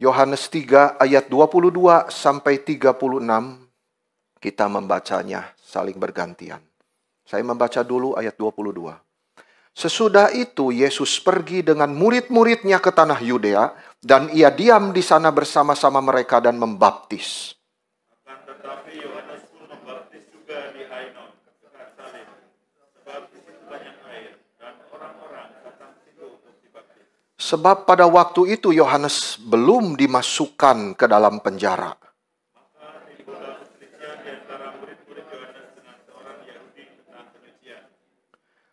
Yohanes 3 ayat 22 sampai 36, kita membacanya saling bergantian. Saya membaca dulu ayat 22. Sesudah itu Yesus pergi dengan murid-muridnya ke tanah Yudea, dan ia diam di sana bersama-sama mereka dan membaptis. Akan tetapi Yohanes pun membaptis juga di Ainon, dekat Salim, sebab di situ banyak air, dan orang-orang datang ke situ untuk dibaptis. Sebab pada waktu itu Yohanes belum dimasukkan ke dalam penjara. Maka timbullah perselisihan di antara murid-murid Yohanes dengan seorang Yahudi tentang penyucian.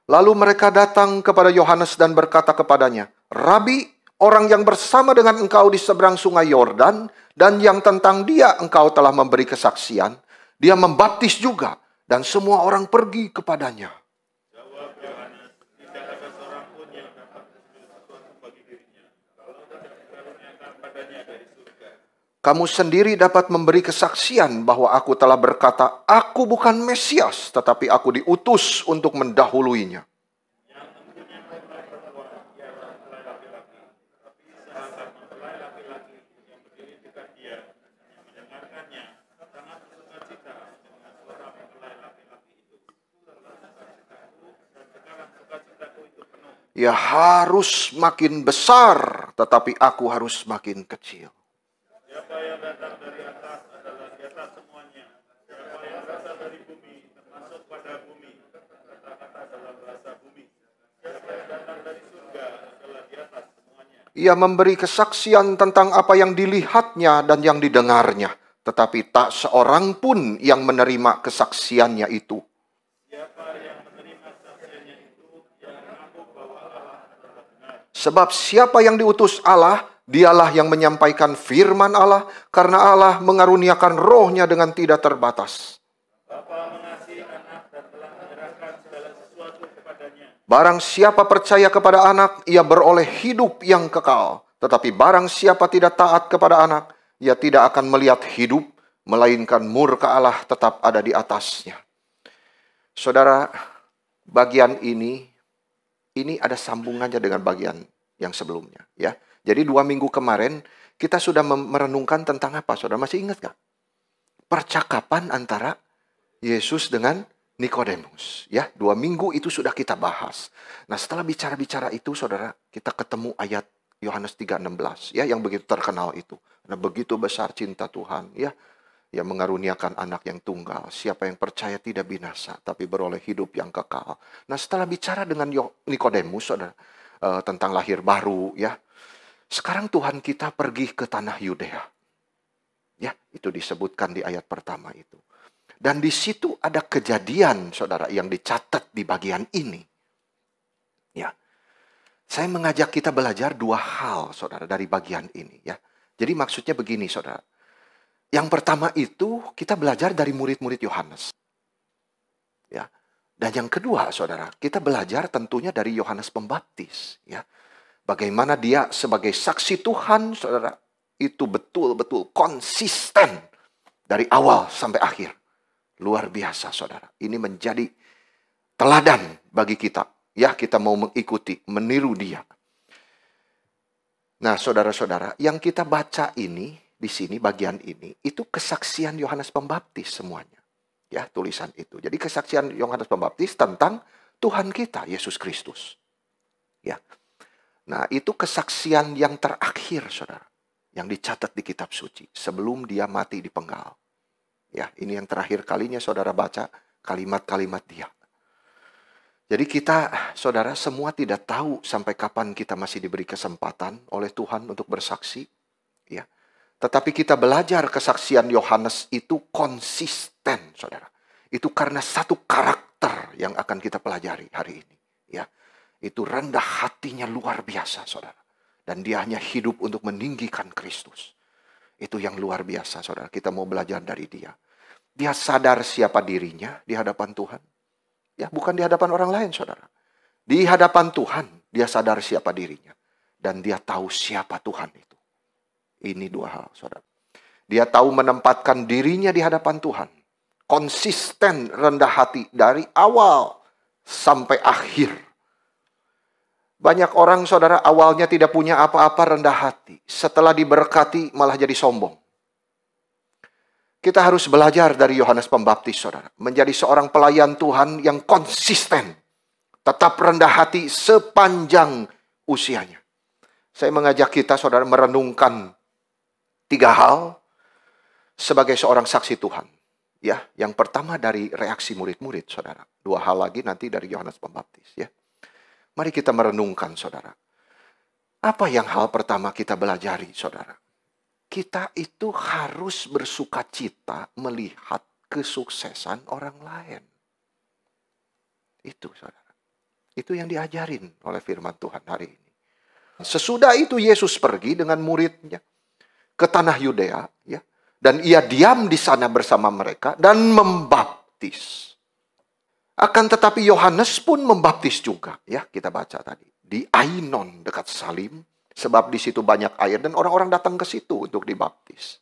Lalu mereka datang kepada Yohanes dan berkata kepadanya, Rabi, orang yang bersama dengan engkau di seberang sungai Yordan, dan yang tentang dia engkau telah memberi kesaksian, dia membaptis juga, dan semua orang pergi kepadanya. Jawab Yohanes, tidak ada seorang pun yang dapat mengambil sesuatu bagi dirinya, kalau tidak dikaruniakan padanya dari surga. Kamu sendiri dapat memberi kesaksian bahwa aku telah berkata, aku bukan Mesias, tetapi aku diutus untuk mendahuluinya. Yang mempunyai mempelai perempuan, ialah mempelai laki-laki. Tapi sahabat mempelai laki-laki yang berdiri dekat dia, yang mendengarkannya, sangat bersukacita dengan suara mempelai laki-laki itu. Itulah sukacitaku, dan sekarang sukacitaku itu penuh. Ya harus makin besar, tetapi aku harus makin kecil. Siapa yang datang dari atas adalah di atas semuanya. Siapa yang berasal dari bumi, termasuk pada bumi. Kata-kata dalam bahasa bumi. Siapa yang datang dari surga adalah di atas semuanya. Ia memberi kesaksian tentang apa yang dilihatnya dan yang didengarnya, tetapi tak seorang pun yang menerima kesaksiannya itu. Siapa yang menerima kesaksiannya itu, yang mengaku bahwa Allah adalah benar. Sebab siapa yang diutus Allah, dialah yang menyampaikan firman Allah, karena Allah mengaruniakan rohnya dengan tidak terbatas. Bapa mengasihi anak dan telah menyerahkan segala sesuatu kepadanya. Barang siapa percaya kepada anak, ia beroleh hidup yang kekal. Tetapi barang siapa tidak taat kepada anak, ia tidak akan melihat hidup, melainkan murka Allah tetap ada di atasnya. Saudara, bagian ini ada sambungannya dengan bagian yang sebelumnya. Ya. Jadi 2 minggu kemarin, kita sudah merenungkan tentang apa? Saudara masih ingat gak? Percakapan antara Yesus dengan Nikodemus, ya, 2 minggu itu sudah kita bahas. Nah, setelah bicara-bicara itu, saudara, kita ketemu ayat Yohanes 3:16, ya, yang begitu terkenal itu. Nah, begitu besar cinta Tuhan, ya, yang mengaruniakan anak yang tunggal. Siapa yang percaya tidak binasa, tapi beroleh hidup yang kekal. Nah, setelah bicara dengan Nikodemus, saudara, tentang lahir baru, ya, sekarang Tuhan kita pergi ke tanah Yudea. Ya, itu disebutkan di ayat pertama itu. Dan di situ ada kejadian, saudara, yang dicatat di bagian ini. Ya, saya mengajak kita belajar 2 hal, saudara, dari bagian ini. Ya, jadi maksudnya begini, saudara. Yang pertama itu kita belajar dari murid-murid Yohanes. Ya, dan yang kedua, saudara, kita belajar tentunya dari Yohanes Pembaptis. Ya, bagaimana dia sebagai saksi Tuhan, saudara, itu betul-betul konsisten dari awal sampai akhir. Luar biasa, saudara. Ini menjadi teladan bagi kita. Ya, kita mau mengikuti, meniru dia. Nah, saudara-saudara, yang kita baca ini, di sini, bagian ini, itu kesaksian Yohanes Pembaptis semuanya. Ya, tulisan itu. Jadi kesaksian Yohanes Pembaptis tentang Tuhan kita, Yesus Kristus. Ya. Nah, itu kesaksian yang terakhir, saudara. Yang dicatat di kitab suci. Sebelum dia mati dipenggal. Ya, ini yang terakhir kalinya saudara baca kalimat-kalimat dia. Jadi kita, saudara, semua tidak tahu sampai kapan kita masih diberi kesempatan oleh Tuhan untuk bersaksi. Ya. Tetapi kita belajar kesaksian Yohanes itu konsisten, saudara. Itu karena satu karakter yang akan kita pelajari hari ini. Ya. Itu rendah hatinya luar biasa, saudara. Dan dia hanya hidup untuk meninggikan Kristus. Itu yang luar biasa, saudara. Kita mau belajar dari dia. Dia sadar siapa dirinya di hadapan Tuhan. Ya, bukan di hadapan orang lain, saudara. Di hadapan Tuhan, dia sadar siapa dirinya. Dan dia tahu siapa Tuhan itu. Ini 2 hal, saudara. Dia tahu menempatkan dirinya di hadapan Tuhan. Konsisten rendah hati dari awal sampai akhir. Banyak orang, saudara, awalnya tidak punya apa-apa, rendah hati. Setelah diberkati, malah jadi sombong. Kita harus belajar dari Yohanes Pembaptis, saudara. Menjadi seorang pelayan Tuhan yang konsisten. Tetap rendah hati sepanjang usianya. Saya mengajak kita, saudara, merenungkan 3 hal sebagai seorang saksi Tuhan. Ya, yang pertama dari reaksi murid-murid, saudara. 2 hal lagi nanti dari Yohanes Pembaptis, ya. Mari kita merenungkan, saudara. Apa yang hal pertama kita belajari, saudara? Kita itu harus bersukacita melihat kesuksesan orang lain. Itu, saudara. Itu yang diajarin oleh firman Tuhan hari ini. Sesudah itu Yesus pergi dengan muridnya ke tanah Yudea, ya. Dan ia diam di sana bersama mereka dan membaptis. Akan tetapi Yohanes pun membaptis juga, ya, kita baca tadi di Ainon dekat Salim, sebab di situ banyak air dan orang-orang datang ke situ untuk dibaptis.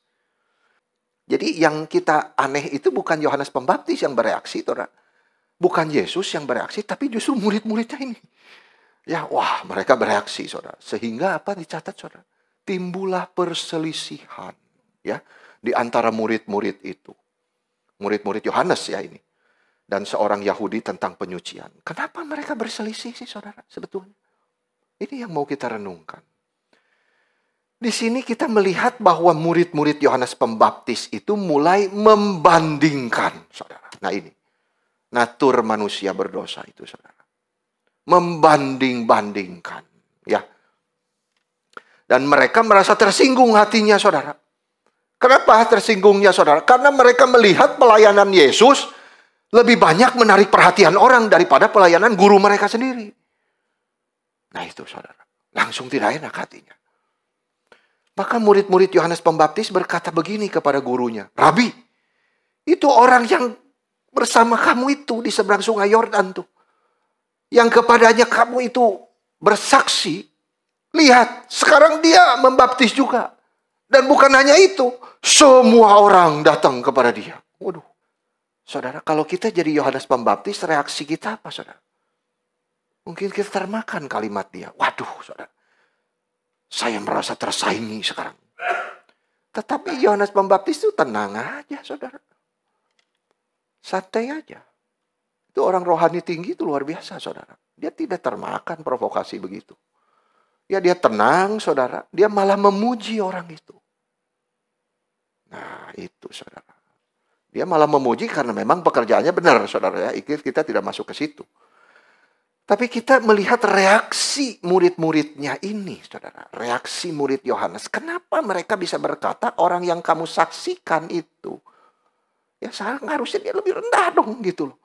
Jadi yang kita aneh itu bukan Yohanes Pembaptis yang bereaksi, saudara. Bukan Yesus yang bereaksi, tapi justru murid-muridnya ini. Ya, wah, mereka bereaksi, saudara. Sehingga apa dicatat, saudara? Timbullah perselisihan, ya, di antara murid-murid itu. Murid-murid Yohanes, ya, ini. Dan seorang Yahudi tentang penyucian. Kenapa mereka berselisih sih, saudara, sebetulnya? Ini yang mau kita renungkan. Di sini kita melihat bahwa murid-murid Yohanes Pembaptis itu mulai membandingkan, saudara. Nah ini, natur manusia berdosa itu, saudara. Membanding-bandingkan, ya. Dan mereka merasa tersinggung hatinya, saudara. Kenapa tersinggungnya, saudara? Karena mereka melihat pelayanan Yesus lebih banyak menarik perhatian orang daripada pelayanan guru mereka sendiri. Nah itu, saudara. Langsung tidak enak hatinya. Maka murid-murid Yohanes Pembaptis berkata begini kepada gurunya. Rabi, itu orang yang bersama kamu itu di seberang sungai Yordan tuh. Yang kepadanya kamu itu bersaksi. Lihat, sekarang dia membaptis juga. Dan bukan hanya itu, semua orang datang kepada dia. Waduh. Saudara, kalau kita jadi Yohanes Pembaptis, reaksi kita apa, saudara? Mungkin kita termakan kalimat dia. Waduh, saudara. Saya merasa tersaingi sekarang. Tetapi Yohanes Pembaptis itu tenang aja, saudara. Santai aja. Itu orang rohani tinggi itu luar biasa, saudara. Dia tidak termakan provokasi begitu. Ya, dia tenang, saudara. Dia malah memuji orang itu. Nah, itu, saudara. Dia malah memuji karena memang pekerjaannya benar, saudara, ya. Kita tidak masuk ke situ. Tapi kita melihat reaksi murid-muridnya ini, saudara. Reaksi murid Yohanes. Kenapa mereka bisa berkata orang yang kamu saksikan itu, ya sekarang harusnya dia lebih rendah dong, gitu loh.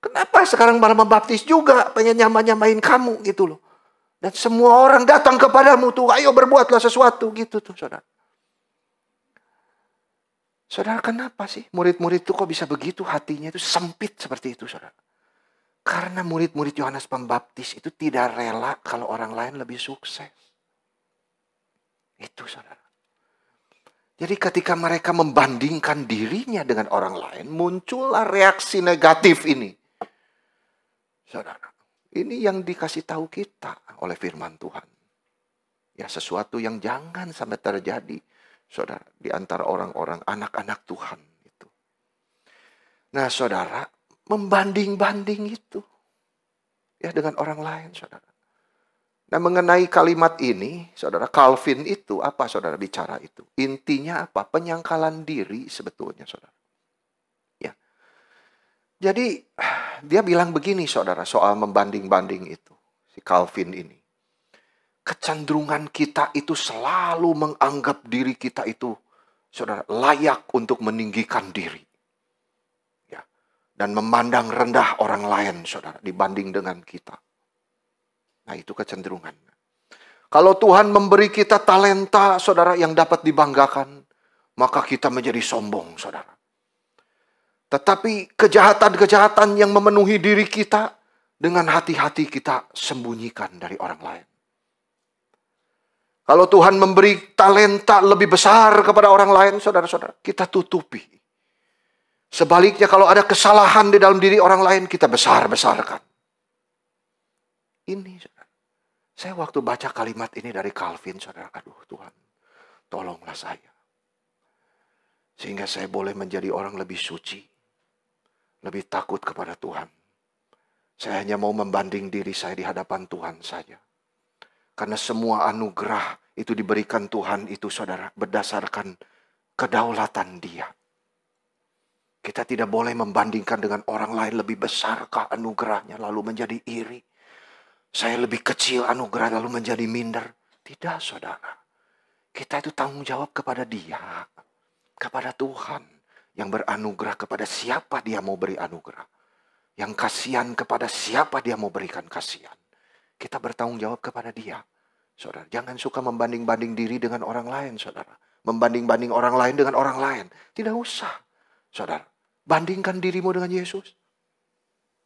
Kenapa sekarang malah membaptis juga, pengen nyamain kamu, gitu loh. Dan semua orang datang kepadamu tuh, ayo berbuatlah sesuatu, gitu tuh, saudara. Saudara, kenapa sih murid-murid itu kok bisa begitu hatinya itu sempit seperti itu, saudara? Karena murid-murid Yohanes Pembaptis itu tidak rela kalau orang lain lebih sukses. Itu, saudara. Jadi ketika mereka membandingkan dirinya dengan orang lain, muncullah reaksi negatif ini. Saudara, ini yang dikasih tahu kita oleh firman Tuhan. Ya, sesuatu yang jangan sampai terjadi, saudara, di antara orang-orang anak-anak Tuhan itu. Nah, saudara, membanding-banding itu ya dengan orang lain, saudara. Nah, mengenai kalimat ini, saudara, Calvin itu apa, saudara, bicara itu? Intinya apa? Penyangkalan diri sebetulnya, saudara. Ya. Jadi, dia bilang begini, saudara, soal membanding-banding itu. Si Calvin ini. Kecenderungan kita itu selalu menganggap diri kita itu, saudara, layak untuk meninggikan diri. Ya. Dan memandang rendah orang lain, saudara, dibanding dengan kita. Nah, itu kecenderungan. Kalau Tuhan memberi kita talenta, saudara, yang dapat dibanggakan, maka kita menjadi sombong, saudara. Tetapi kejahatan-kejahatan yang memenuhi diri kita, dengan hati-hati kita sembunyikan dari orang lain. Kalau Tuhan memberi talenta lebih besar kepada orang lain, saudara-saudara, kita tutupi. Sebaliknya kalau ada kesalahan di dalam diri orang lain, kita besar-besarkan. Ini, saudara. Saya waktu baca kalimat ini dari Calvin, saudara, aduh Tuhan, tolonglah saya. Sehingga saya boleh menjadi orang lebih suci, lebih takut kepada Tuhan. Saya hanya mau membanding diri saya di hadapan Tuhan saja. Karena semua anugerah itu diberikan Tuhan itu, saudara, berdasarkan kedaulatan Dia. Kita tidak boleh membandingkan dengan orang lain lebih besarkah anugerahnya lalu menjadi iri. Saya lebih kecil anugerah lalu menjadi minder. Tidak, saudara. Kita itu tanggung jawab kepada Dia, kepada Tuhan yang beranugerah kepada siapa Dia mau beri anugerah. Yang kasihan kepada siapa Dia mau berikan kasihan. Kita bertanggung jawab kepada Dia. Saudara, jangan suka membanding-banding diri dengan orang lain, saudara. Membanding-banding orang lain dengan orang lain. Tidak usah, saudara. Bandingkan dirimu dengan Yesus.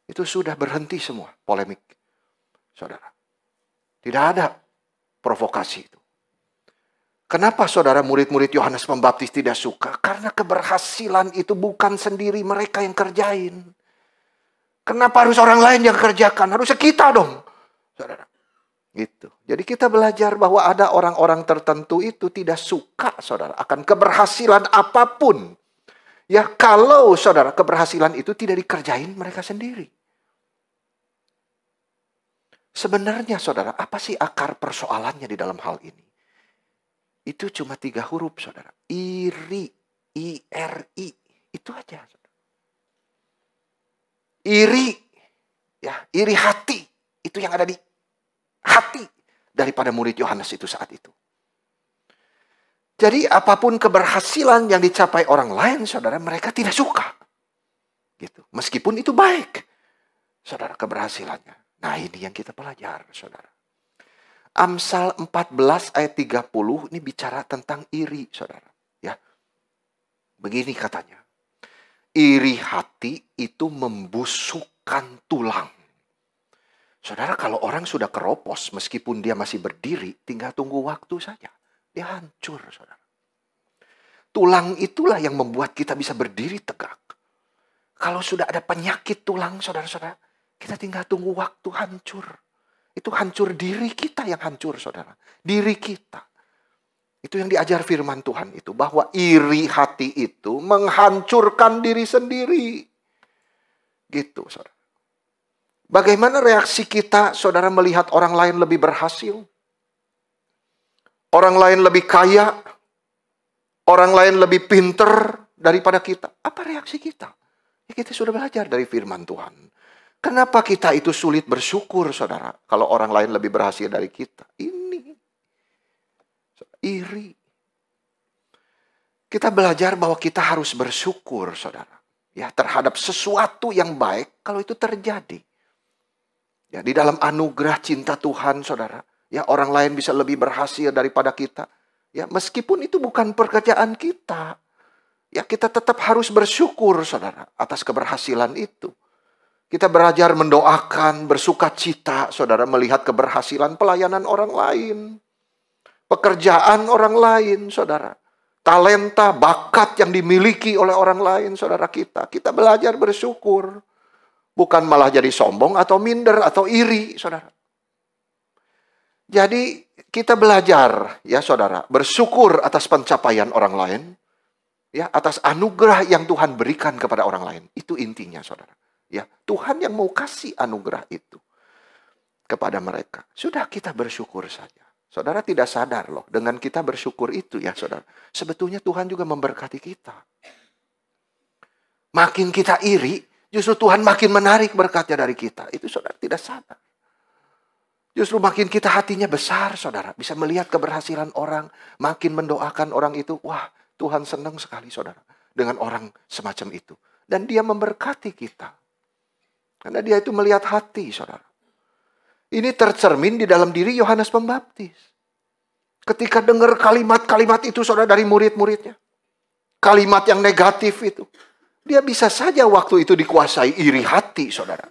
Itu sudah berhenti semua polemik, saudara. Tidak ada provokasi itu. Kenapa saudara murid-murid Yohanes Pembaptis tidak suka? Karena keberhasilan itu bukan sendiri mereka yang kerjain. Kenapa harus orang lain yang kerjakan? Harusnya kita dong, saudara. Gitu. Jadi kita belajar bahwa ada orang-orang tertentu itu tidak suka, saudara, akan keberhasilan apapun. Ya, kalau saudara keberhasilan itu tidak dikerjain mereka sendiri. Sebenarnya saudara, apa sih akar persoalannya di dalam hal ini? Itu cuma 3 huruf, saudara. Iri, I-R-I. Itu aja, saudara. Iri, ya, iri hati. Itu yang ada di hati daripada murid Yohanes itu saat itu. Jadi apapun keberhasilan yang dicapai orang lain, saudara, mereka tidak suka. Gitu. Meskipun itu baik, saudara, keberhasilannya. Nah, ini yang kita pelajari, saudara. Amsal 14 ayat 30 ini bicara tentang iri, saudara. Ya. Begini katanya. Iri hati itu membusukkan tulang. Saudara, kalau orang sudah keropos, meskipun dia masih berdiri, tinggal tunggu waktu saja. Dia hancur, saudara. Tulang itulah yang membuat kita bisa berdiri tegak. Kalau sudah ada penyakit tulang, saudara-saudara, kita tinggal tunggu waktu hancur. Itu hancur diri kita yang hancur, saudara. Diri kita. Itu yang diajar firman Tuhan itu. Bahwa iri hati itu menghancurkan diri sendiri. Gitu, saudara. Bagaimana reaksi kita, saudara, melihat orang lain lebih berhasil? Orang lain lebih kaya? Orang lain lebih pinter daripada kita? Apa reaksi kita? Ya, kita sudah belajar dari firman Tuhan. Kenapa kita itu sulit bersyukur, saudara? Kalau orang lain lebih berhasil dari kita. Ini. Iri. Kita belajar bahwa kita harus bersyukur, saudara. Ya, terhadap sesuatu yang baik kalau itu terjadi. Ya, di dalam anugerah cinta Tuhan, saudara. Ya, orang lain bisa lebih berhasil daripada kita. Ya, meskipun itu bukan pekerjaan kita. Ya, kita tetap harus bersyukur, saudara, atas keberhasilan itu. Kita belajar mendoakan, bersuka cita, saudara, melihat keberhasilan pelayanan orang lain. Pekerjaan orang lain, saudara. Talenta, bakat yang dimiliki oleh orang lain, saudara kita. Kita belajar bersyukur. Bukan malah jadi sombong atau minder atau iri, saudara. Jadi kita belajar, ya saudara, bersyukur atas pencapaian orang lain. Ya, atas anugerah yang Tuhan berikan kepada orang lain. Itu intinya, saudara. Ya, Tuhan yang mau kasih anugerah itu kepada mereka. Sudah, kita bersyukur saja. Saudara tidak sadar loh, dengan kita bersyukur itu ya saudara. Sebetulnya Tuhan juga memberkati kita. Makin kita iri, justru Tuhan makin menarik berkatnya dari kita. Itu saudara tidak sadar. Justru makin kita hatinya besar, saudara. Bisa melihat keberhasilan orang. Makin mendoakan orang itu. Wah, Tuhan senang sekali, saudara. Dengan orang semacam itu. Dan dia memberkati kita. Karena dia itu melihat hati, saudara. Ini tercermin di dalam diri Yohanes Pembaptis. Ketika dengar kalimat-kalimat itu, saudara, dari murid-muridnya. Kalimat yang negatif itu. Dia bisa saja waktu itu dikuasai iri hati, saudara.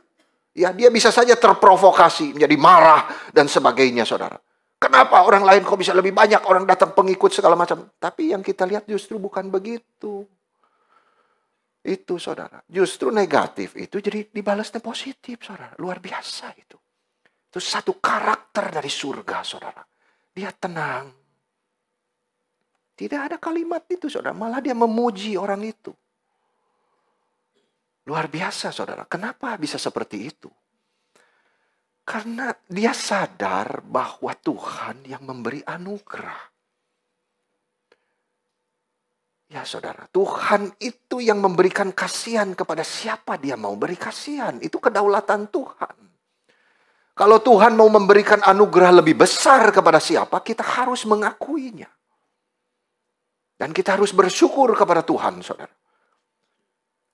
Ya, dia bisa saja terprovokasi, menjadi marah, dan sebagainya, saudara. Kenapa orang lain kok bisa lebih banyak orang datang pengikut segala macam. Tapi yang kita lihat justru bukan begitu. Itu, saudara. Justru negatif itu jadi dibalasnya positif, saudara. Luar biasa itu. Itu satu karakter dari surga, saudara. Dia tenang. Tidak ada kalimat itu, saudara. Malah dia memuji orang itu. Luar biasa, saudara. Kenapa bisa seperti itu? Karena dia sadar bahwa Tuhan yang memberi anugerah. Ya saudara, Tuhan itu yang memberikan kasihan kepada siapa dia mau beri kasihan. Itu kedaulatan Tuhan. Kalau Tuhan mau memberikan anugerah lebih besar kepada siapa, kita harus mengakuinya. Dan kita harus bersyukur kepada Tuhan, saudara.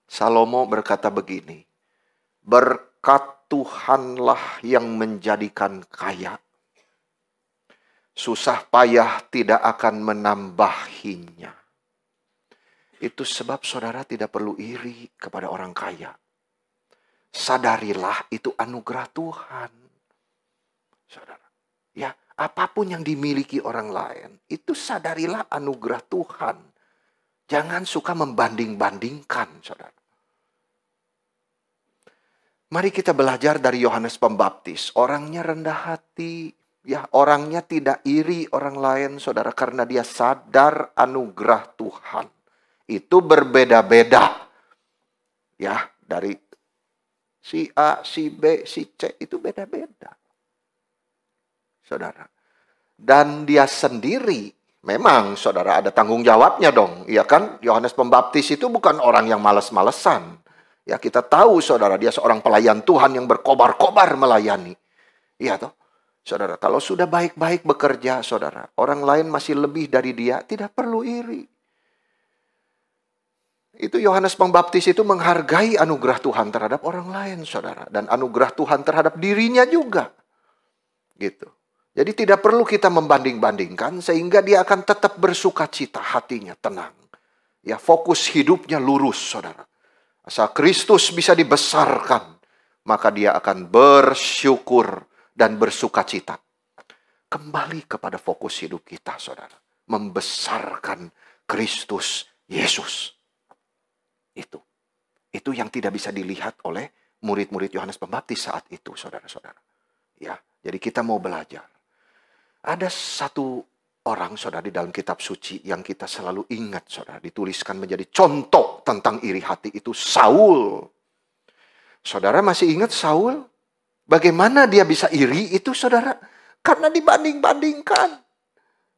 Salomo berkata begini, berkat Tuhanlah yang menjadikan kaya. Susah payah tidak akan menambahinya. Itu sebab saudara tidak perlu iri kepada orang kaya. Sadarilah itu anugerah Tuhan. Saudara, ya, apapun yang dimiliki orang lain, itu sadarilah anugerah Tuhan. Jangan suka membanding-bandingkan, saudara. Mari kita belajar dari Yohanes Pembaptis. Orangnya rendah hati, ya, orangnya tidak iri orang lain, saudara, karena dia sadar anugerah Tuhan. Itu berbeda-beda. Ya, dari si A, si B, si C, itu beda-beda. Saudara. Dan dia sendiri, memang saudara ada tanggung jawabnya dong. Ya kan, Yohanes Pembaptis itu bukan orang yang malas-malesan. Ya, kita tahu saudara, dia seorang pelayan Tuhan yang berkobar-kobar melayani. Iya toh. Saudara, kalau sudah baik-baik bekerja, saudara, orang lain masih lebih dari dia, tidak perlu iri. Itu Yohanes Pembaptis itu menghargai anugerah Tuhan terhadap orang lain, saudara. Dan anugerah Tuhan terhadap dirinya juga. Gitu. Jadi tidak perlu kita membanding-bandingkan sehingga dia akan tetap bersuka cita, hatinya tenang. Ya, fokus hidupnya lurus, saudara. Asal Kristus bisa dibesarkan, maka dia akan bersyukur dan bersuka cita. Kembali kepada fokus hidup kita, saudara. Membesarkan Kristus Yesus. Itu yang tidak bisa dilihat oleh murid-murid Yohanes Pembaptis saat itu, saudara-saudara. Ya, jadi kita mau belajar. Ada satu orang, saudara, di dalam kitab suci yang kita selalu ingat, saudara, dituliskan menjadi contoh tentang iri hati, itu Saul. Saudara masih ingat Saul? Bagaimana dia bisa iri itu, saudara? Karena dibanding-bandingkan.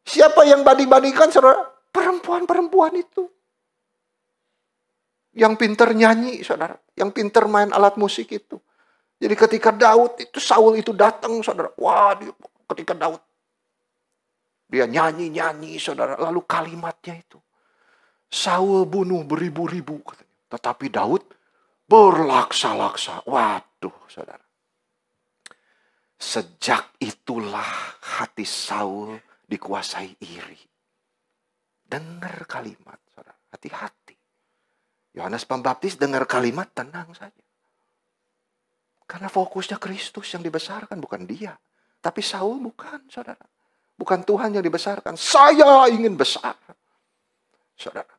Siapa yang banding-bandingkan, saudara? Perempuan-perempuan itu. Yang pintar nyanyi, saudara. Yang pintar main alat musik itu. Jadi ketika Daud itu, Saul itu datang, saudara. Wah, ketika Daud dia nyanyi-nyanyi, saudara. Lalu kalimatnya itu, Saul bunuh beribu-ribu, katanya. Tetapi Daud berlaksa-laksa. Waduh, saudara. Sejak itulah hati Saul dikuasai iri. Dengar kalimat, saudara. Hati-hati. Yohanes Pembaptis dengar kalimat, tenang saja. Karena fokusnya Kristus yang dibesarkan, bukan dia. Tapi Saul bukan, saudara. Bukan Tuhan yang dibesarkan. Saya ingin besar. Saudara.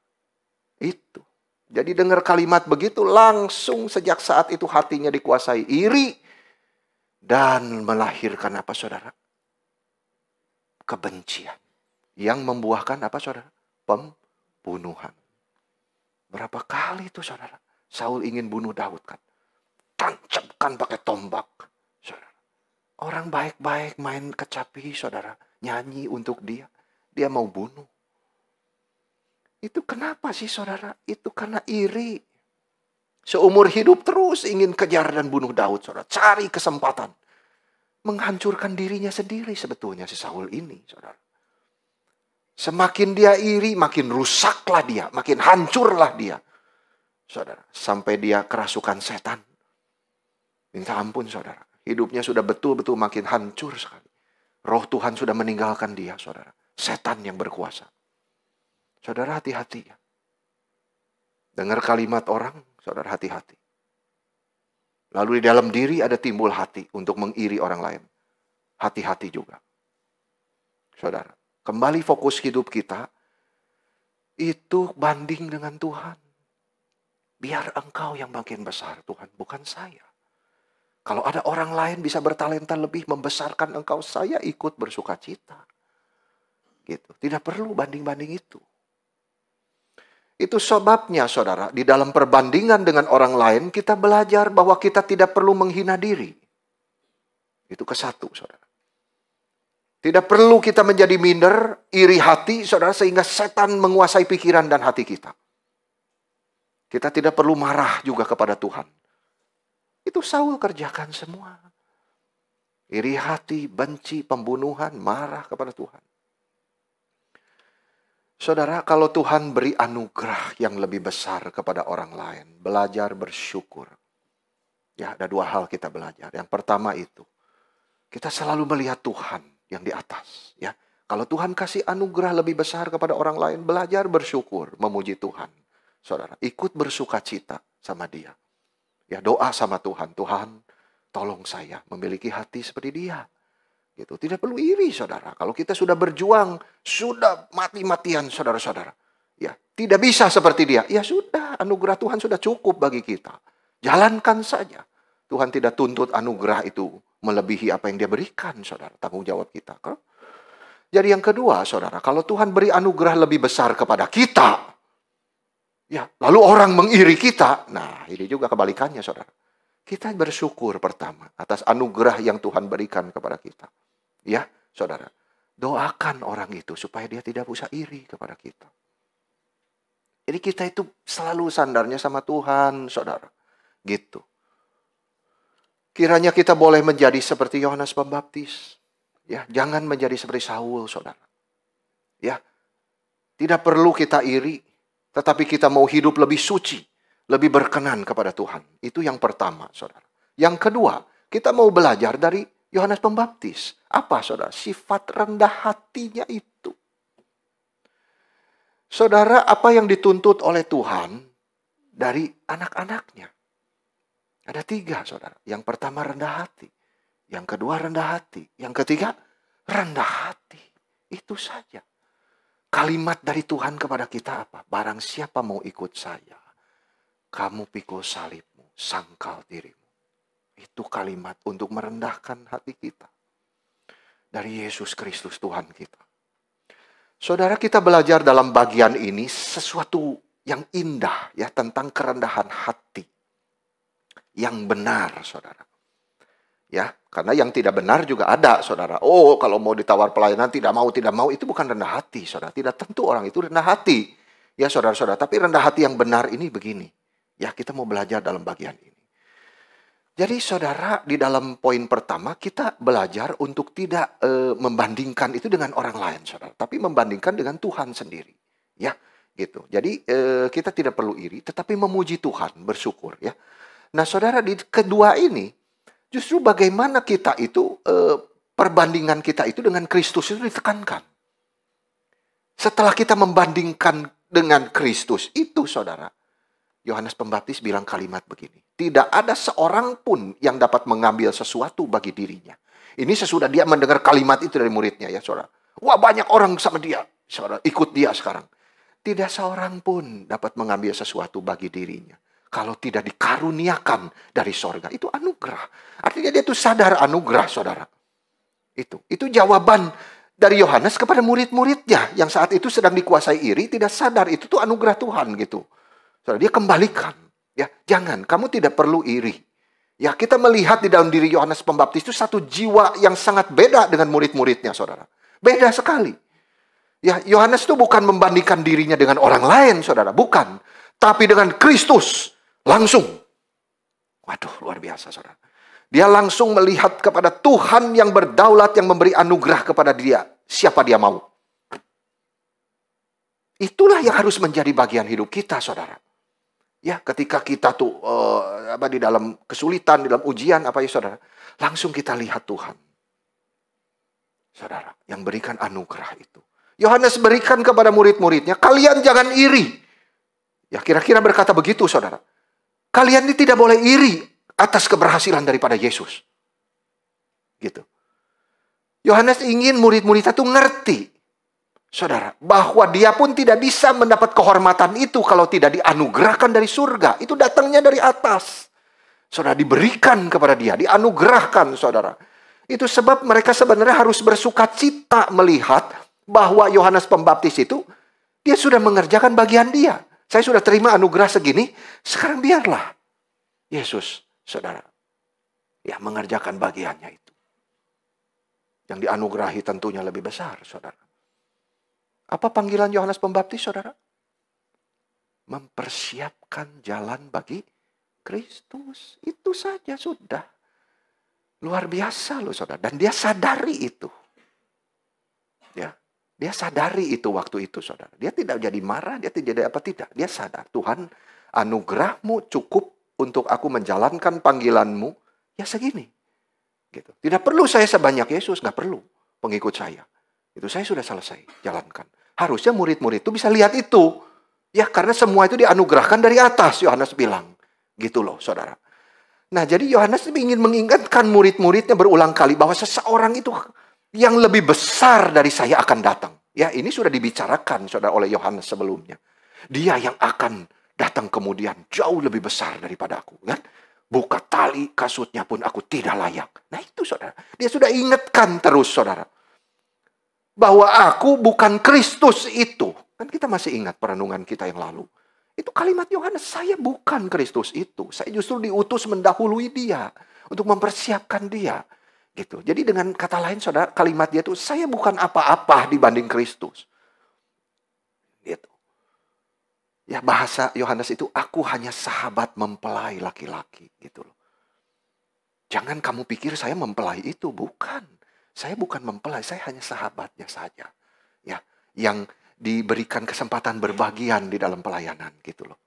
Itu. Jadi dengar kalimat begitu, langsung sejak saat itu hatinya dikuasai iri. Dan melahirkan apa, saudara? Kebencian. Yang membuahkan apa, saudara? Pembunuhan. Berapa kali itu, saudara? Saul ingin bunuh Daud, kan? Tancapkan pakai tombak. Saudara. Orang baik-baik main kecapi, saudara. Nyanyi untuk dia. Dia mau bunuh. Itu kenapa sih, saudara? Itu karena iri. Seumur hidup terus ingin kejar dan bunuh Daud, saudara. Cari kesempatan. Menghancurkan dirinya sendiri sebetulnya si Saul ini, saudara. Semakin dia iri, makin rusaklah dia. Makin hancurlah dia. Saudara. Sampai dia kerasukan setan. Minta ampun, saudara. Hidupnya sudah betul-betul makin hancur sekali. Roh Tuhan sudah meninggalkan dia, saudara. Setan yang berkuasa. Saudara, hati-hati ya. Dengar kalimat orang, saudara, hati-hati. Lalu di dalam diri ada timbul hati untuk mengiri orang lain. Hati-hati juga. Saudara, kembali fokus hidup kita. Itu banding dengan Tuhan. Biar engkau yang makin besar, Tuhan, bukan saya. Kalau ada orang lain bisa bertalenta lebih membesarkan engkau, saya ikut bersukacita. Gitu. Tidak perlu banding-banding itu. Itu sebabnya saudara, di dalam perbandingan dengan orang lain, kita belajar bahwa kita tidak perlu menghina diri. Itu kesatu, saudara. Tidak perlu kita menjadi minder, iri hati, saudara, sehingga setan menguasai pikiran dan hati kita. Kita tidak perlu marah juga kepada Tuhan. Itu Saul kerjakan semua. Iri hati, benci, pembunuhan, marah kepada Tuhan. Saudara, kalau Tuhan beri anugerah yang lebih besar kepada orang lain, belajar bersyukur. Ya, ada dua hal kita belajar. Yang pertama itu, kita selalu melihat Tuhan yang di atas. Ya, kalau Tuhan kasih anugerah lebih besar kepada orang lain, belajar bersyukur, memuji Tuhan. Saudara, ikut bersukacita sama Dia. Ya, doa sama Tuhan. Tuhan, tolong saya memiliki hati seperti Dia. Gitu. Tidak perlu iri, saudara. Kalau kita sudah berjuang, sudah mati-matian, saudara-saudara. Ya, tidak bisa seperti Dia. Ya sudah, anugerah Tuhan sudah cukup bagi kita. Jalankan saja. Tuhan tidak tuntut anugerah itu melebihi apa yang Dia berikan, saudara. Tanggung jawab kita. Jadi yang kedua, saudara, kalau Tuhan beri anugerah lebih besar kepada kita, ya, lalu orang mengiri kita. Nah, ini juga kebalikannya, saudara. Kita bersyukur pertama atas anugerah yang Tuhan berikan kepada kita. Ya, saudara, doakan orang itu supaya dia tidak usah iri kepada kita. Jadi kita itu selalu sandarnya sama Tuhan, saudara. Gitu. Kiranya kita boleh menjadi seperti Yohanes Pembaptis. Ya, jangan menjadi seperti Saul, saudara. Ya, tidak perlu kita iri, tetapi kita mau hidup lebih suci, lebih berkenan kepada Tuhan. Itu yang pertama, saudara. Yang kedua, kita mau belajar dari Yohanes Pembaptis. Apa, saudara? Sifat rendah hatinya itu. Saudara, apa yang dituntut oleh Tuhan dari anak-anaknya? Ada 3, saudara. Yang pertama rendah hati. Yang kedua rendah hati. Yang ketiga rendah hati. Itu saja. Kalimat dari Tuhan kepada kita apa? Barang siapa mau ikut saya, kamu pikul salibmu, sangkal dirimu. Itu kalimat untuk merendahkan hati kita. Dari Yesus Kristus Tuhan kita. Saudara, kita belajar dalam bagian ini sesuatu yang indah ya tentang kerendahan hati. Yang benar, saudara. Ya, karena yang tidak benar juga ada, saudara. Oh, kalau mau ditawar pelayanan tidak mau, itu bukan rendah hati, saudara. Tidak tentu orang itu rendah hati. Ya, saudara-saudara, tapi rendah hati yang benar ini begini. Ya, kita mau belajar dalam bagian ini. Jadi, saudara, di dalam poin pertama kita belajar untuk tidak membandingkan itu dengan orang lain, saudara. Tapi membandingkan dengan Tuhan sendiri. Ya, gitu. Jadi, kita tidak perlu iri, tetapi memuji Tuhan, bersyukur. Ya. Nah, saudara, di kedua ini, justru bagaimana kita itu, perbandingan kita itu dengan Kristus itu ditekankan. Setelah kita membandingkan dengan Kristus itu, saudara, Yohanes Pembaptis bilang kalimat begini. Tidak ada seorang pun yang dapat mengambil sesuatu bagi dirinya. Ini sesudah dia mendengar kalimat itu dari muridnya, ya saudara. Wah, banyak orang sama dia, saudara, ikut dia sekarang. Tidak seorang pun dapat mengambil sesuatu bagi dirinya kalau tidak dikaruniakan dari sorga. Itu anugerah. Artinya dia itu sadar anugerah, saudara. Itu jawaban dari Yohanes kepada murid-muridnya yang saat itu sedang dikuasai iri, tidak sadar itu tuh anugerah Tuhan gitu. Saudara, dia kembalikan. Ya, jangan, kamu tidak perlu iri. Ya, kita melihat di dalam diri Yohanes Pembaptis itu satu jiwa yang sangat beda dengan murid-muridnya, saudara. Beda sekali. Ya, Yohanes itu bukan membandingkan dirinya dengan orang lain, saudara. Bukan. Tapi dengan Kristus. Langsung. Waduh, luar biasa, saudara. Dia langsung melihat kepada Tuhan yang berdaulat, yang memberi anugerah kepada dia. Siapa dia mau. Itulah yang harus menjadi bagian hidup kita, saudara. Ya, ketika kita tuh di dalam kesulitan, di dalam ujian apa ya, saudara, langsung kita lihat Tuhan. Saudara, yang berikan anugerah itu. Yohanes berikan kepada murid-muridnya, kalian jangan iri. Ya, kira-kira berkata begitu, saudara. Kalian ini tidak boleh iri atas keberhasilan daripada Yesus. Gitu. Yohanes ingin murid-muridnya itu ngerti, saudara, bahwa dia pun tidak bisa mendapat kehormatan itu kalau tidak dianugerahkan dari surga. Itu datangnya dari atas. Saudara, diberikan kepada dia, dianugerahkan, saudara. Itu sebab mereka sebenarnya harus bersuka cita melihat bahwa Yohanes Pembaptis itu, dia sudah mengerjakan bagian dia. Saya sudah terima anugerah segini, sekarang biarlah Yesus, saudara, ya mengerjakan bagiannya itu. Yang dianugerahi tentunya lebih besar, saudara. Apa panggilan Yohanes Pembaptis, saudara? Mempersiapkan jalan bagi Kristus. Itu saja sudah. Luar biasa loh, saudara. Dan dia sadari itu. Ya, dia sadari itu waktu itu, saudara. Dia tidak jadi marah, dia tidak jadi apa, tidak. Dia sadar, Tuhan, anugerahmu cukup untuk aku menjalankan panggilanmu, ya segini. Gitu. Tidak perlu saya sebanyak Yesus, nggak perlu pengikut saya. Itu saya sudah selesai jalankan. Harusnya murid-murid itu bisa lihat itu. Ya, karena semua itu dianugerahkan dari atas, Yohanes bilang. Gitu loh, saudara. Nah, jadi Yohanes ingin mengingatkan murid-muridnya berulang kali bahwa seseorang itu yang lebih besar dari saya akan datang. Ya, ini sudah dibicarakan, saudara, oleh Yohanes sebelumnya. Dia yang akan datang kemudian jauh lebih besar daripada aku. Kan? Buka tali kasutnya pun aku tidak layak. Nah, itu, saudara. Dia sudah ingatkan terus, saudara. Bahwa aku bukan Kristus itu. Kan kita masih ingat perenungan kita yang lalu. Itu kalimat Yohanes, saya bukan Kristus itu. Saya justru diutus mendahului dia. Untuk mempersiapkan dia. Gitu. Jadi dengan kata lain, saudara, kalimat dia itu, saya bukan apa-apa dibanding Kristus. Gitu. Ya, bahasa Yohanes itu, aku hanya sahabat mempelai laki-laki. Gitu loh. Jangan kamu pikir saya mempelai itu. Bukan. Saya bukan mempelai, saya hanya sahabatnya saja. Ya, yang diberikan kesempatan berbagian di dalam pelayanan gitu loh.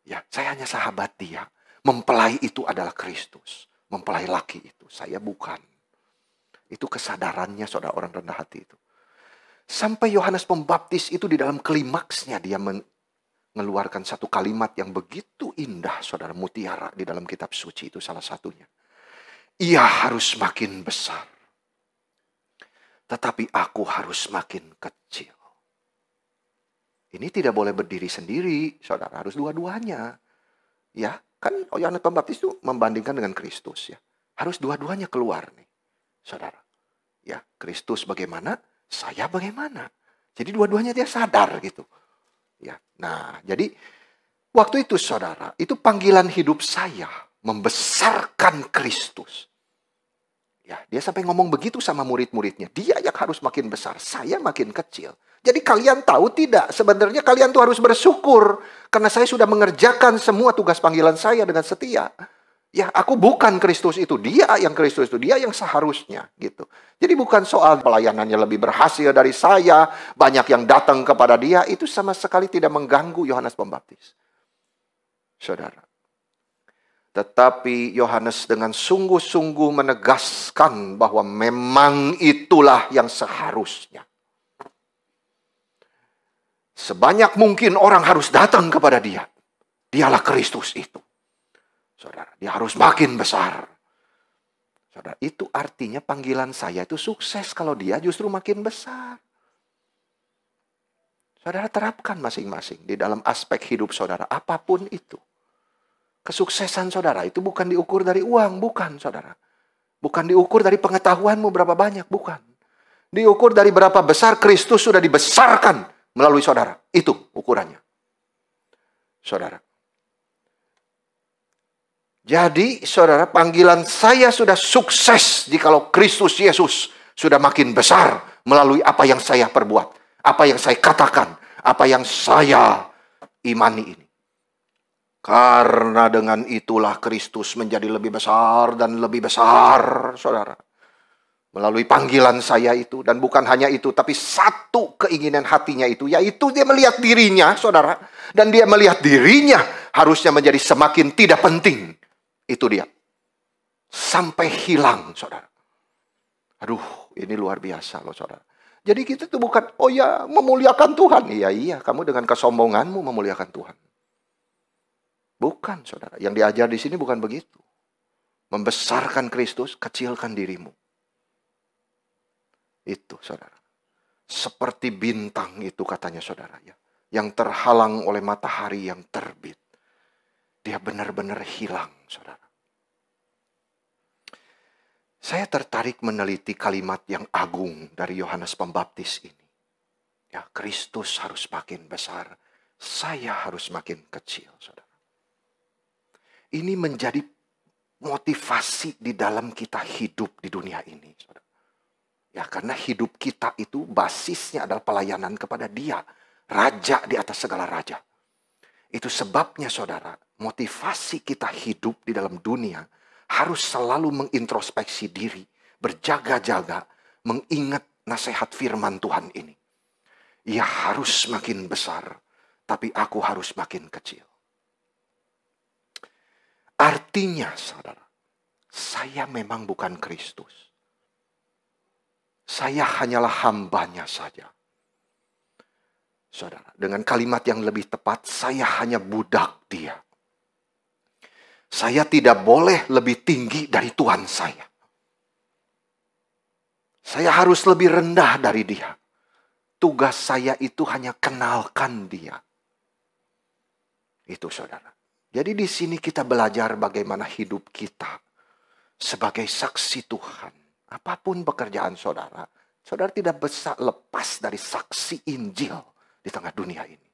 Ya, saya hanya sahabat dia. Mempelai itu adalah Kristus. Mempelai laki itu, saya bukan. Itu kesadarannya, saudara, orang rendah hati itu. Sampai Yohanes Pembaptis itu di dalam klimaksnya dia mengeluarkan satu kalimat yang begitu indah, saudara, mutiara di dalam kitab suci itu salah satunya. Ia harus makin besar, tetapi aku harus makin kecil. Ini tidak boleh berdiri sendiri, saudara, harus dua-duanya. Ya, kan Yohanes Pembaptis itu membandingkan dengan Kristus, ya. Harus dua-duanya keluar nih, saudara. Ya, Kristus bagaimana, saya bagaimana. Jadi dua-duanya dia sadar gitu. Ya. Nah, jadi waktu itu, saudara, itu panggilan hidup saya membesarkan Kristus. Ya, dia sampai ngomong begitu sama murid-muridnya. Dia yang harus makin besar, saya makin kecil. Jadi kalian tahu tidak, sebenarnya kalian tuh harus bersyukur. Karena saya sudah mengerjakan semua tugas panggilan saya dengan setia. Ya, aku bukan Kristus itu, dia yang Kristus itu, dia yang seharusnya gitu. Jadi bukan soal pelayanannya lebih berhasil dari saya, banyak yang datang kepada dia, itu sama sekali tidak mengganggu Yohanes Pembaptis. Saudara. Tetapi Yohanes dengan sungguh-sungguh menegaskan bahwa memang itulah yang seharusnya. Sebanyak mungkin orang harus datang kepada dia. Dialah Kristus itu. Saudara, dia harus makin besar. Saudara, itu artinya panggilan saya itu sukses kalau dia justru makin besar. Saudara, terapkan masing-masing di dalam aspek hidup saudara, apapun itu. Kesuksesan saudara itu bukan diukur dari uang, bukan, saudara. Bukan diukur dari pengetahuanmu berapa banyak, bukan. Diukur dari berapa besar Kristus sudah dibesarkan melalui saudara. Itu ukurannya. Saudara. Jadi, saudara, panggilan saya sudah sukses jikalau Kristus Yesus sudah makin besar melalui apa yang saya perbuat, apa yang saya katakan, apa yang saya imani ini. Karena dengan itulah Kristus menjadi lebih besar dan lebih besar, saudara. Melalui panggilan saya itu. Dan bukan hanya itu, tapi satu keinginan hatinya itu. Yaitu dia melihat dirinya, saudara. Dan dia melihat dirinya harusnya menjadi semakin tidak penting. Itu dia. Sampai hilang, saudara. Aduh, ini luar biasa loh, saudara. Jadi kita tuh bukan, oh ya, memuliakan Tuhan. Iya, kamu dengan kesombonganmu memuliakan Tuhan. Bukan, saudara. Yang diajar di sini bukan begitu. Membesarkan Kristus, kecilkan dirimu. Itu, saudara. Seperti bintang itu katanya, saudara. Ya. Yang terhalang oleh matahari yang terbit. Dia benar-benar hilang, saudara. Saya tertarik meneliti kalimat yang agung dari Yohanes Pembaptis ini. Ya, Kristus harus makin besar, saya harus makin kecil, saudara. Ini menjadi motivasi di dalam kita hidup di dunia ini, saudara. Ya, karena hidup kita itu basisnya adalah pelayanan kepada Dia, Raja di atas segala raja. Itu sebabnya, saudara, motivasi kita hidup di dalam dunia harus selalu mengintrospeksi diri, berjaga-jaga, mengingat nasihat firman Tuhan ini. Ia harus makin besar, tapi aku harus makin kecil. Artinya, saudara, saya memang bukan Kristus. Saya hanyalah hambanya saja. Saudara, dengan kalimat yang lebih tepat, saya hanya budak Dia. Saya tidak boleh lebih tinggi dari Tuhan saya. Saya harus lebih rendah dari Dia. Tugas saya itu hanya kenalkan Dia. Itu, saudara. Jadi di sini kita belajar bagaimana hidup kita sebagai saksi Tuhan. Apapun pekerjaan saudara, saudara tidak bisa lepas dari saksi Injil di tengah dunia ini.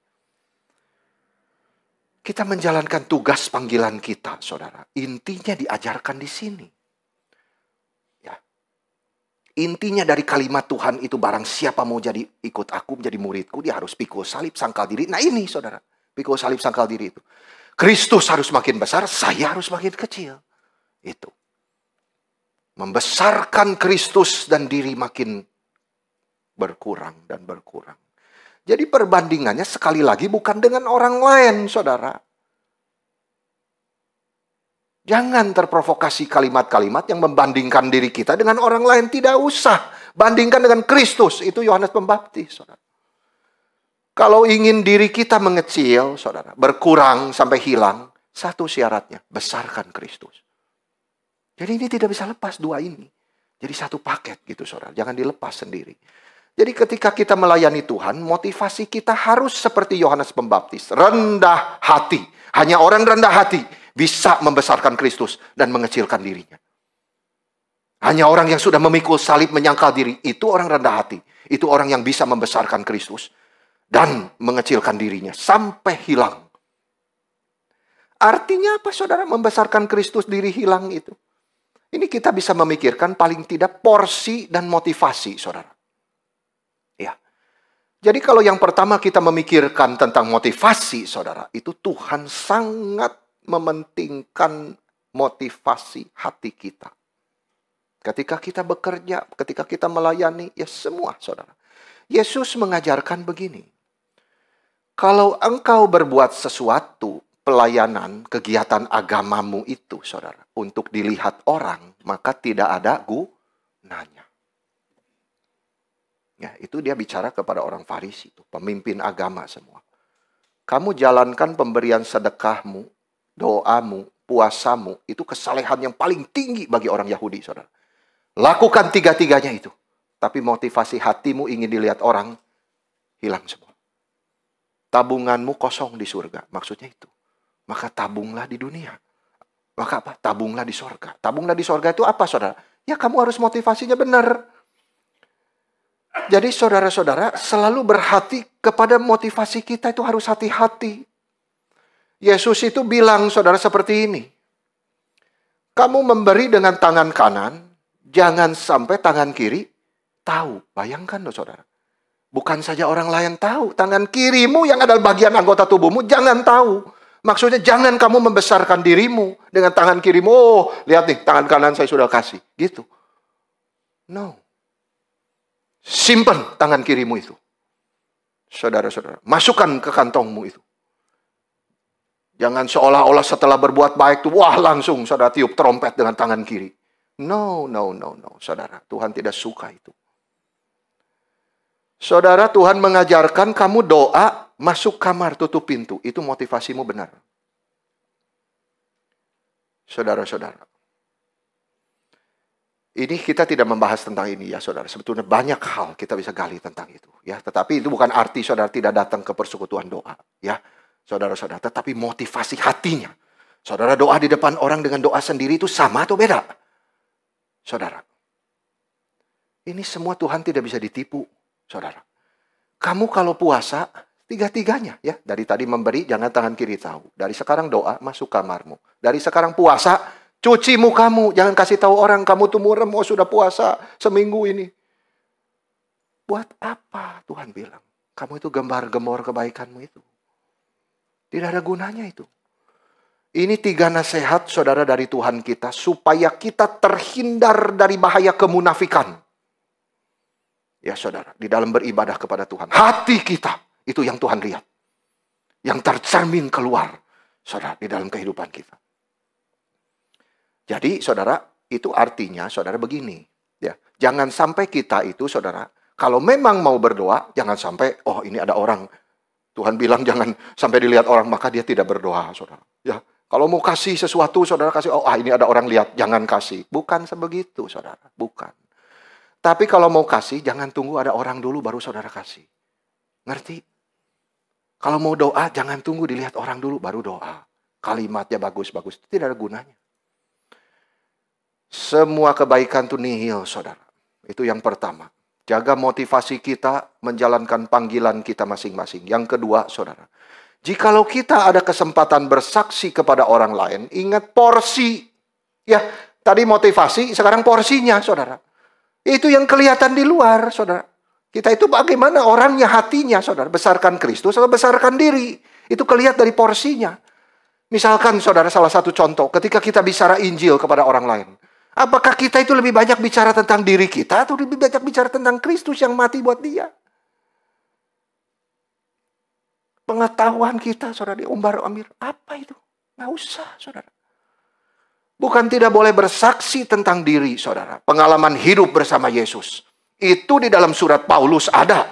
Kita menjalankan tugas panggilan kita, saudara. Intinya diajarkan di sini. Ya. Intinya dari kalimat Tuhan itu, barang siapa mau jadi ikut aku, menjadi muridku, dia harus pikul salib, sangkal diri. Nah ini, saudara. Pikul salib, sangkal diri itu. Kristus harus makin besar, saya harus makin kecil. Itu. Membesarkan Kristus dan diri makin berkurang dan berkurang. Jadi perbandingannya sekali lagi bukan dengan orang lain, saudara. Jangan terprovokasi kalimat-kalimat yang membandingkan diri kita dengan orang lain. Tidak usah. Bandingkan dengan Kristus. Itu Yohanes Pembaptis, saudara. Kalau ingin diri kita mengecil, saudara, berkurang sampai hilang, satu syaratnya, besarkan Kristus. Jadi ini tidak bisa lepas dua ini. Jadi satu paket gitu, saudara. Jangan dilepas sendiri. Jadi ketika kita melayani Tuhan, motivasi kita harus seperti Yohanes Pembaptis. Rendah hati. Hanya orang rendah hati bisa membesarkan Kristus dan mengecilkan dirinya. Hanya orang yang sudah memikul salib, menyangkal diri. Itu orang rendah hati. Itu orang yang bisa membesarkan Kristus dan mengecilkan dirinya sampai hilang. Artinya apa, saudara? Membesarkan Kristus, diri hilang itu. Ini kita bisa memikirkan paling tidak porsi dan motivasi, saudara. Ya. Jadi kalau yang pertama kita memikirkan tentang motivasi, saudara, itu Tuhan sangat mementingkan motivasi hati kita. Ketika kita bekerja, ketika kita melayani, ya semua, saudara. Yesus mengajarkan begini. Kalau engkau berbuat sesuatu, pelayanan, kegiatan agamamu itu, saudara, untuk dilihat orang, maka tidak ada gunanya. Ya, itu dia bicara kepada orang Farisi, itu pemimpin agama semua. Kamu jalankan pemberian sedekahmu, doamu, puasamu, itu kesalehan yang paling tinggi bagi orang Yahudi, saudara. Lakukan tiga-tiganya itu. Tapi motivasi hatimu ingin dilihat orang, hilang semua. Tabunganmu kosong di surga, maksudnya itu. Maka tabunglah di dunia. Maka apa? Tabunglah di sorga. Tabunglah di sorga itu apa, saudara? Ya kamu harus motivasinya benar. Jadi saudara-saudara selalu berhati kepada motivasi kita itu harus hati-hati. Yesus itu bilang, saudara, seperti ini. Kamu memberi dengan tangan kanan, jangan sampai tangan kiri tahu. Bayangkan loh, saudara. Bukan saja orang lain tahu, tangan kirimu yang adalah bagian anggota tubuhmu jangan tahu. Maksudnya jangan kamu membesarkan dirimu dengan tangan kirimu. Oh, lihat nih, tangan kanan saya sudah kasih. Gitu. No. Simpan tangan kirimu itu. Saudara-saudara, masukkan ke kantongmu itu. Jangan seolah-olah setelah berbuat baik tuh, wah langsung saudara tiup trompet dengan tangan kiri. No, no, no, no. Saudara, Tuhan tidak suka itu. Saudara, Tuhan mengajarkan kamu doa, masuk kamar, tutup pintu. Itu motivasimu benar. Saudara-saudara. Ini kita tidak membahas tentang ini ya, saudara. Sebetulnya banyak hal kita bisa gali tentang itu. Ya, tetapi itu bukan arti saudara tidak datang ke persekutuan doa. Ya, saudara-saudara. Tetapi motivasi hatinya. Saudara doa di depan orang dengan doa sendiri itu sama atau beda? Saudara, ini semua Tuhan tidak bisa ditipu, saudara. Kamu kalau puasa, tiga-tiganya ya. Dari tadi memberi, jangan tangan kiri tahu. Dari sekarang doa, masuk kamarmu. Dari sekarang puasa, cuci mukamu. Jangan kasih tahu orang, kamu tuh murem, oh sudah puasa seminggu ini. Buat apa Tuhan bilang? Kamu itu gembar-gembor kebaikanmu itu. Tidak ada gunanya itu. Ini 3 nasihat saudara dari Tuhan kita supaya kita terhindar dari bahaya kemunafikan. Ya saudara, di dalam beribadah kepada Tuhan. Hati kita, itu yang Tuhan lihat. Yang tercermin keluar, saudara, di dalam kehidupan kita. Jadi saudara, itu artinya saudara begini. Ya, jangan sampai kita itu saudara, kalau memang mau berdoa, jangan sampai, oh ini ada orang. Tuhan bilang jangan sampai dilihat orang, maka dia tidak berdoa, saudara. Ya, kalau mau kasih sesuatu, saudara kasih, oh ini ada orang lihat, jangan kasih. Bukan sebegitu, saudara. Bukan. Tapi kalau mau kasih, jangan tunggu ada orang dulu baru saudara kasih. Ngerti? Kalau mau doa, jangan tunggu dilihat orang dulu baru doa. Kalimatnya bagus-bagus, tidak ada gunanya. Semua kebaikan itu nihil, saudara. Itu yang pertama. Jaga motivasi kita menjalankan panggilan kita masing-masing. Yang kedua, saudara. Jikalau kita ada kesempatan bersaksi kepada orang lain, ingat porsi. Ya, tadi motivasi, sekarang porsinya, saudara. Itu yang kelihatan di luar, saudara. Kita itu bagaimana orangnya, hatinya, saudara. Besarkan Kristus atau besarkan diri. Itu kelihatan dari porsinya. Misalkan, saudara, salah satu contoh. Ketika kita bicara Injil kepada orang lain. Apakah kita itu lebih banyak bicara tentang diri kita atau lebih banyak bicara tentang Kristus yang mati buat dia? Pengetahuan kita, saudara, diumbar-ambir. Apa itu? Nggak usah, saudara. Bukan tidak boleh bersaksi tentang diri, saudara. Pengalaman hidup bersama Yesus. Itu di dalam surat Paulus ada,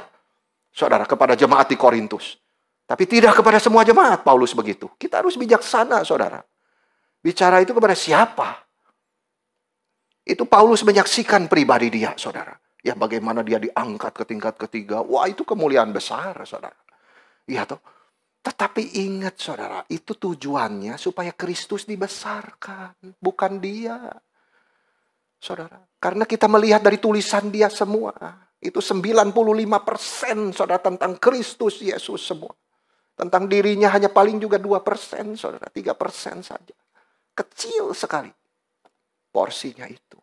saudara, kepada jemaat di Korintus. Tapi tidak kepada semua jemaat Paulus begitu. Kita harus bijaksana, saudara. Bicara itu kepada siapa? Itu Paulus menyaksikan pribadi dia, saudara. Ya, bagaimana dia diangkat ke tingkat ketiga. Wah, itu kemuliaan besar, saudara. Iya toh. Tetapi ingat, saudara, itu tujuannya supaya Kristus dibesarkan, bukan dia. Saudara, karena kita melihat dari tulisan dia semua, itu 95% saudara tentang Kristus Yesus semua. Tentang dirinya hanya paling juga 2%, saudara, 3% saja. Kecil sekali porsinya itu.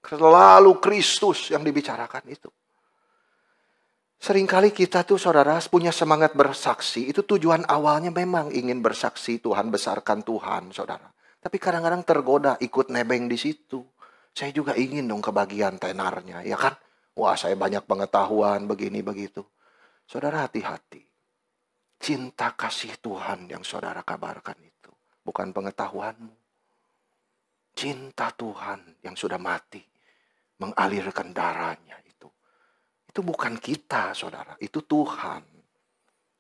Selalu Kristus yang dibicarakan itu. Seringkali kita tuh saudara punya semangat bersaksi. Itu tujuan awalnya memang ingin bersaksi, Tuhan besarkan Tuhan, saudara. Tapi kadang-kadang tergoda ikut nebeng di situ. Saya juga ingin dong kebagian tenarnya, ya kan? Wah, saya banyak pengetahuan begini begitu. Saudara, hati-hati. Cinta kasih Tuhan yang saudara kabarkan itu bukan pengetahuanmu. Cinta Tuhan yang sudah mati mengalirkan darahnya itu. Itu bukan kita, saudara. Itu Tuhan.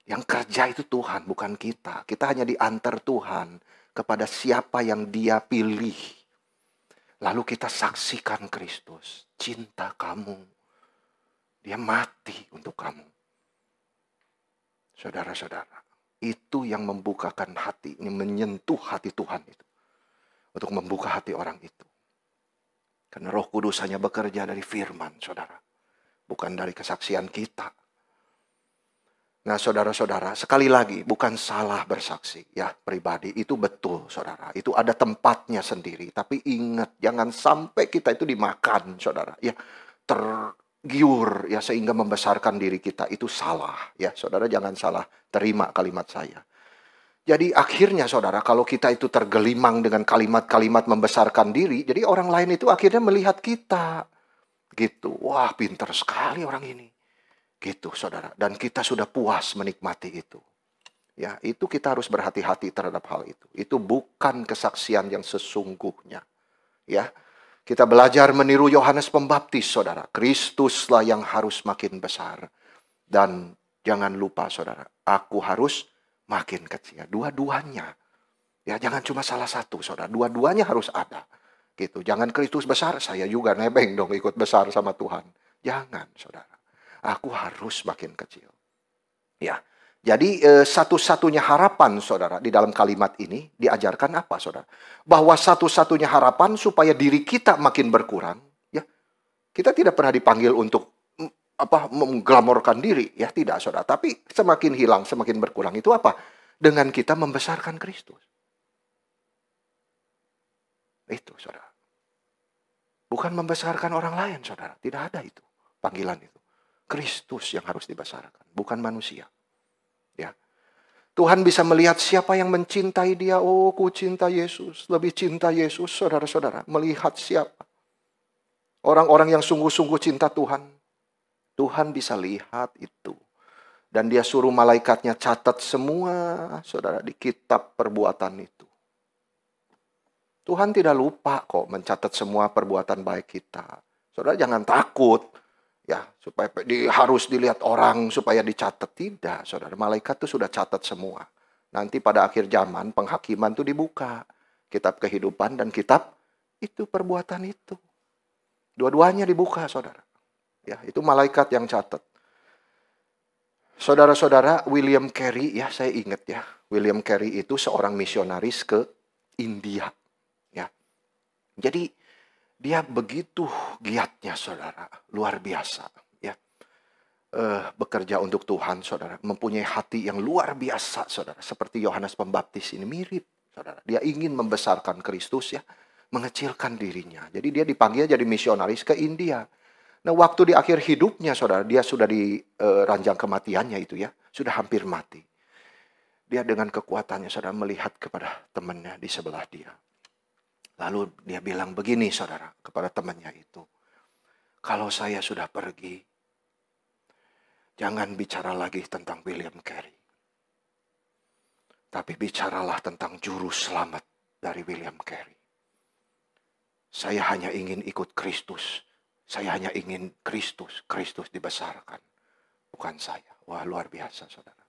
Yang kerja itu Tuhan, bukan kita. Kita hanya diantar Tuhan kepada siapa yang dia pilih. Lalu kita saksikan Kristus. Cinta kamu. Dia mati untuk kamu. Saudara-saudara. Itu yang membukakan hati. Ini menyentuh hati Tuhan itu. Untuk membuka hati orang itu. Karena Roh Kudus hanya bekerja dari firman, saudara. Bukan dari kesaksian kita. Nah, saudara-saudara, sekali lagi, bukan salah bersaksi, ya, pribadi. Itu betul, saudara. Itu ada tempatnya sendiri. Tapi ingat, jangan sampai kita itu dimakan, saudara. Ya, tergiur, ya, sehingga membesarkan diri kita. Itu salah, ya. Saudara, jangan salah terima kalimat saya. Jadi akhirnya, saudara, kalau kita itu tergelimang dengan kalimat-kalimat membesarkan diri, jadi orang lain itu akhirnya melihat kita. Gitu, wah pintar sekali orang ini. Gitu, saudara. Dan kita sudah puas menikmati itu. Ya, itu kita harus berhati-hati terhadap hal itu. Itu bukan kesaksian yang sesungguhnya. Ya, kita belajar meniru Yohanes Pembaptis, saudara. Kristuslah yang harus makin besar. Dan jangan lupa, saudara, aku harus makin kecil. Dua-duanya. Ya, jangan cuma salah satu, saudara. Dua-duanya harus ada. Gitu. Jangan Kristus besar, saya juga nebeng dong ikut besar sama Tuhan. Jangan, saudara. Aku harus makin kecil. Ya, Jadi satu-satunya harapan saudara di dalam kalimat ini diajarkan apa saudara? Bahwa satu-satunya harapan supaya diri kita makin berkurang. Ya, kita tidak pernah dipanggil untuk mengglamorkan diri, ya tidak saudara. Tapi semakin hilang, semakin berkurang itu apa? Dengan kita membesarkan Kristus. Itu saudara. Bukan membesarkan orang lain saudara. Tidak ada itu panggilan itu. Kristus yang harus dibesarkan, bukan manusia. Ya. Tuhan bisa melihat siapa yang mencintai dia. Oh, ku cinta Yesus. Lebih cinta Yesus, saudara-saudara. Melihat siapa. Orang-orang yang sungguh-sungguh cinta Tuhan. Tuhan bisa lihat itu. Dan dia suruh malaikatnya catat semua, saudara, di kitab perbuatan itu. Tuhan tidak lupa kok mencatat semua perbuatan baik kita. Saudara jangan takut. Ya, supaya harus dilihat orang supaya dicatat. Tidak, saudara. Malaikat itu sudah catat semua. Nanti pada akhir zaman penghakiman itu dibuka. Kitab kehidupan dan kitab itu perbuatan itu. Dua-duanya dibuka, saudara. Ya, itu malaikat yang catat. Saudara-saudara, William Carey, ya saya ingat ya. William Carey itu seorang misionaris ke India. Ya. Jadi dia begitu giatnya saudara, luar biasa ya. Bekerja untuk Tuhan saudara, mempunyai hati yang luar biasa saudara. Seperti Yohanes Pembaptis ini mirip saudara. Dia ingin membesarkan Kristus ya, mengecilkan dirinya. Jadi dia dipanggil jadi misionaris ke India. Nah waktu di akhir hidupnya saudara, dia sudah di ranjang kematiannya itu ya, sudah hampir mati. Dia dengan kekuatannya saudara melihat kepada temannya di sebelah dia. Lalu dia bilang begini saudara kepada temannya itu. Kalau saya sudah pergi, jangan bicara lagi tentang William Carey. Tapi bicaralah tentang juru selamat dari William Carey. Saya hanya ingin ikut Kristus. Saya hanya ingin Kristus dibesarkan. Bukan saya. Wah luar biasa saudara.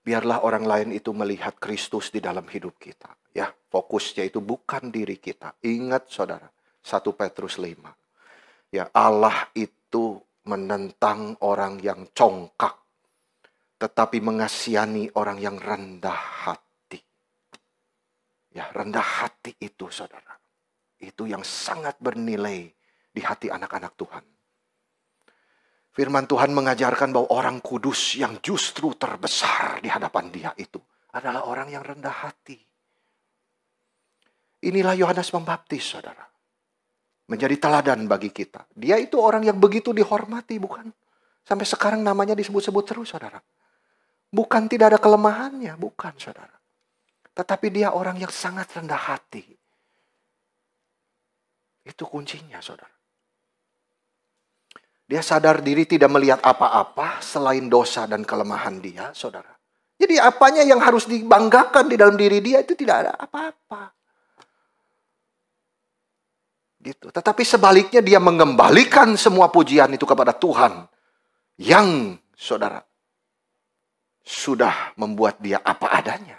Biarlah orang lain itu melihat Kristus di dalam hidup kita. Ya, fokusnya itu bukan diri kita. Ingat saudara, 1 Petrus 5. Ya, Allah itu menentang orang yang congkak, tetapi mengasihani orang yang rendah hati. Ya, rendah hati itu saudara. Itu yang sangat bernilai di hati anak-anak Tuhan. Firman Tuhan mengajarkan bahwa orang kudus yang justru terbesar di hadapan dia itu adalah orang yang rendah hati. Inilah Yohanes Pembaptis, saudara. Menjadi teladan bagi kita. Dia itu orang yang begitu dihormati, bukan? Sampai sekarang namanya disebut-sebut terus, saudara. Bukan tidak ada kelemahannya, bukan, saudara. Tetapi dia orang yang sangat rendah hati. Itu kuncinya, saudara. Dia sadar diri tidak melihat apa-apa selain dosa dan kelemahan dia, saudara. Jadi apanya yang harus dibanggakan di dalam diri dia itu tidak ada apa-apa. Gitu. Tetapi sebaliknya dia mengembalikan semua pujian itu kepada Tuhan. Yang, saudara, sudah membuat dia apa adanya.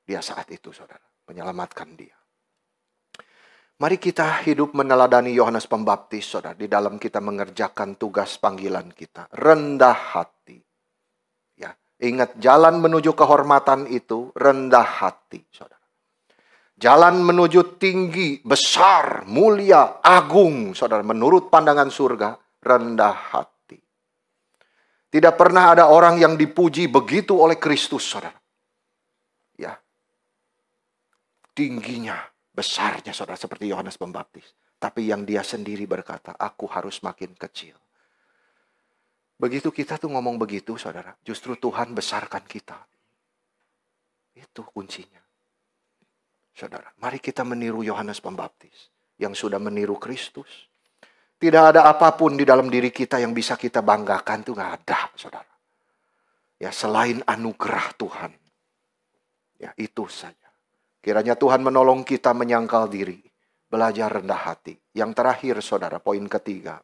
Dia saat itu, saudara, menyelamatkan dia. Mari kita hidup meneladani Yohanes Pembaptis, saudara, di dalam kita mengerjakan tugas panggilan kita. Rendah hati. Ya, ingat jalan menuju kehormatan itu rendah hati, saudara. Jalan menuju tinggi, besar, mulia, agung, saudara, menurut pandangan surga, rendah hati. Tidak pernah ada orang yang dipuji begitu oleh Kristus, saudara. Ya, tingginya, besarnya saudara seperti Yohanes Pembaptis. Tapi yang dia sendiri berkata, aku harus makin kecil. Begitu kita tuh ngomong begitu saudara, justru Tuhan besarkan kita. Itu kuncinya. Saudara, mari kita meniru Yohanes Pembaptis yang sudah meniru Kristus. Tidak ada apapun di dalam diri kita yang bisa kita banggakan, itu gak ada saudara. Ya selain anugerah Tuhan. Ya itu saja. Kiranya Tuhan menolong kita menyangkal diri. Belajar rendah hati. Yang terakhir saudara, poin ketiga.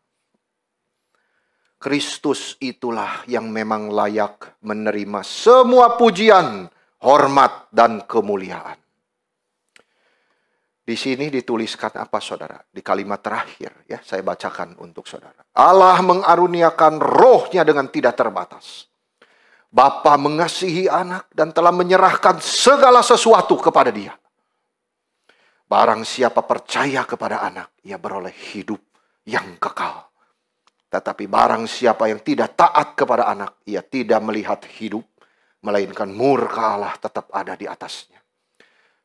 Kristus itulah yang memang layak menerima semua pujian, hormat, dan kemuliaan. Di sini dituliskan apa saudara? Di kalimat terakhir ya, saya bacakan untuk saudara. Allah mengaruniakan rohnya dengan tidak terbatas. Bapa mengasihi anak dan telah menyerahkan segala sesuatu kepada dia. Barang siapa percaya kepada anak, ia beroleh hidup yang kekal. Tetapi barang siapa yang tidak taat kepada anak, ia tidak melihat hidup, melainkan murka Allah tetap ada di atasnya.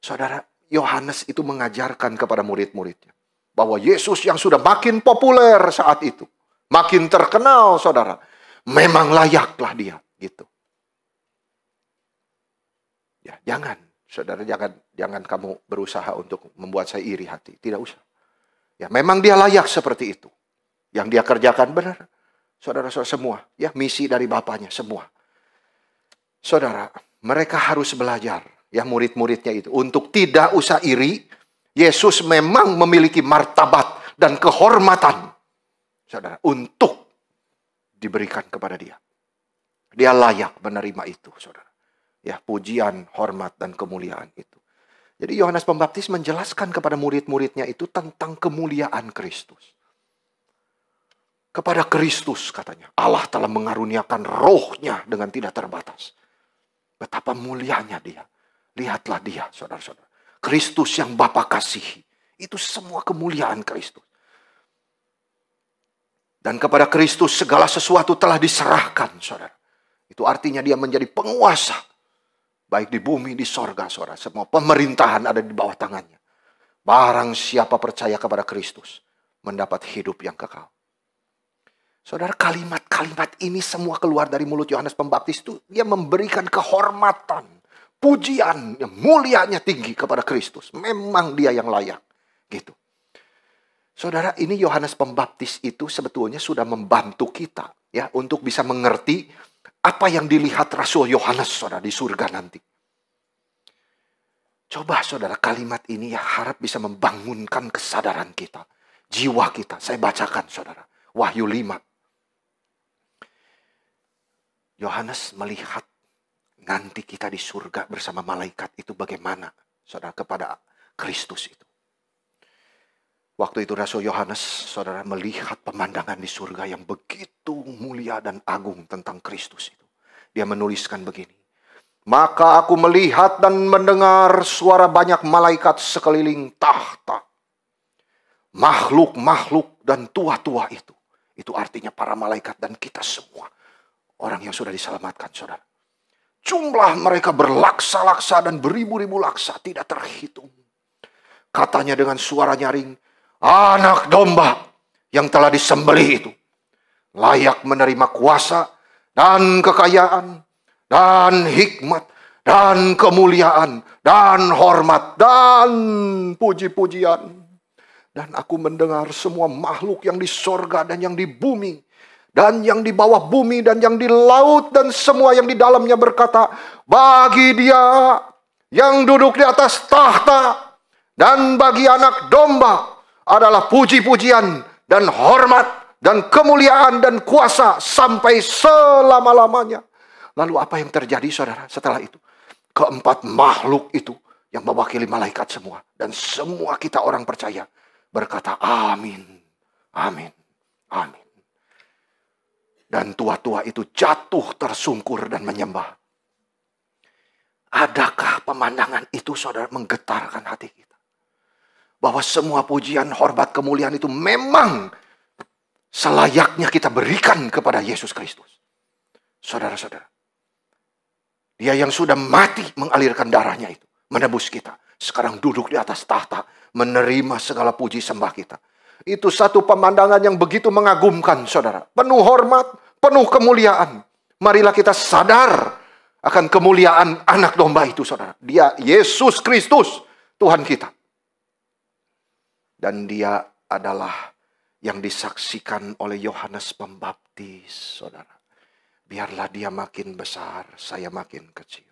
Saudara, Yohanes itu mengajarkan kepada murid-muridnya bahwa Yesus yang sudah makin populer saat itu, makin terkenal, saudara, memang layaklah dia, gitu. Ya, saudara, jangan kamu berusaha untuk membuat saya iri hati, tidak usah. Ya, memang dia layak seperti itu. Yang dia kerjakan benar, saudara-saudara semua, ya, misi dari Bapaknya semua. Saudara, mereka harus belajar, ya, murid-muridnya itu, untuk tidak usah iri. Yesus memang memiliki martabat dan kehormatan, saudara, untuk diberikan kepada dia. Dia layak menerima itu, saudara. Ya, pujian, hormat, dan kemuliaan itu. Jadi Yohanes Pembaptis menjelaskan kepada murid-muridnya itu tentang kemuliaan Kristus. Kepada Kristus, katanya, Allah telah mengaruniakan rohnya dengan tidak terbatas. Betapa mulianya dia. Lihatlah dia, saudara-saudara. Kristus yang Bapa kasihi. Itu semua kemuliaan Kristus. Dan kepada Kristus segala sesuatu telah diserahkan, saudara. Itu artinya dia menjadi penguasa. Baik di bumi, di sorga, saudara. Semua pemerintahan ada di bawah tangannya. Barang siapa percaya kepada Kristus, mendapat hidup yang kekal. Saudara, kalimat-kalimat ini semua keluar dari mulut Yohanes Pembaptis itu. Dia memberikan kehormatan, pujian, mulianya tinggi kepada Kristus. Memang dia yang layak. Gitu. Saudara, ini Yohanes Pembaptis itu sebetulnya sudah membantu kita, ya, untuk bisa mengerti apa yang dilihat Rasul Yohanes, saudara, di surga nanti. Coba, saudara, kalimat ini ya harap bisa membangunkan kesadaran kita, jiwa kita. Saya bacakan, saudara. Wahyu 5. Yohanes melihat nanti kita di surga bersama malaikat itu bagaimana, saudara, kepada Kristus itu. Waktu itu Rasul Yohanes, saudara, melihat pemandangan di surga yang begitu mulia dan agung tentang Kristus itu. Dia menuliskan begini. Maka aku melihat dan mendengar suara banyak malaikat sekeliling tahta. Makhluk-makhluk dan tua-tua itu. Itu artinya para malaikat dan kita semua. Orang yang sudah diselamatkan, saudara. Jumlah mereka berlaksa-laksa dan beribu-ribu laksa, tidak terhitung. Katanya dengan suara nyaring, Anak domba yang telah disembelih itu layak menerima kuasa dan kekayaan dan hikmat dan kemuliaan dan hormat dan puji-pujian. Dan aku mendengar semua makhluk yang di sorga dan yang di bumi dan yang di bawah bumi dan yang di laut dan semua yang di dalamnya berkata, bagi dia yang duduk di atas tahta dan bagi anak domba adalah puji-pujian dan hormat dan kemuliaan dan kuasa sampai selama-lamanya. Lalu apa yang terjadi, saudara, setelah itu? Keempat makhluk itu yang mewakili malaikat semua dan semua kita orang percaya berkata amin, amin, amin. Dan tua-tua itu jatuh tersungkur dan menyembah. Adakah pemandangan itu, saudara, menggetarkan hati kita? Bahwa semua pujian, hormat, kemuliaan itu memang selayaknya kita berikan kepada Yesus Kristus. Saudara-saudara. Dia yang sudah mati mengalirkan darahnya itu. Menebus kita. Sekarang duduk di atas tahta. Menerima segala puji sembah kita. Itu satu pemandangan yang begitu mengagumkan, saudara. Penuh hormat, penuh kemuliaan. Marilah kita sadar akan kemuliaan anak domba itu, saudara. Dia Yesus Kristus, Tuhan kita. Dan dia adalah yang disaksikan oleh Yohanes Pembaptis, saudara. Biarlah dia makin besar, saya makin kecil.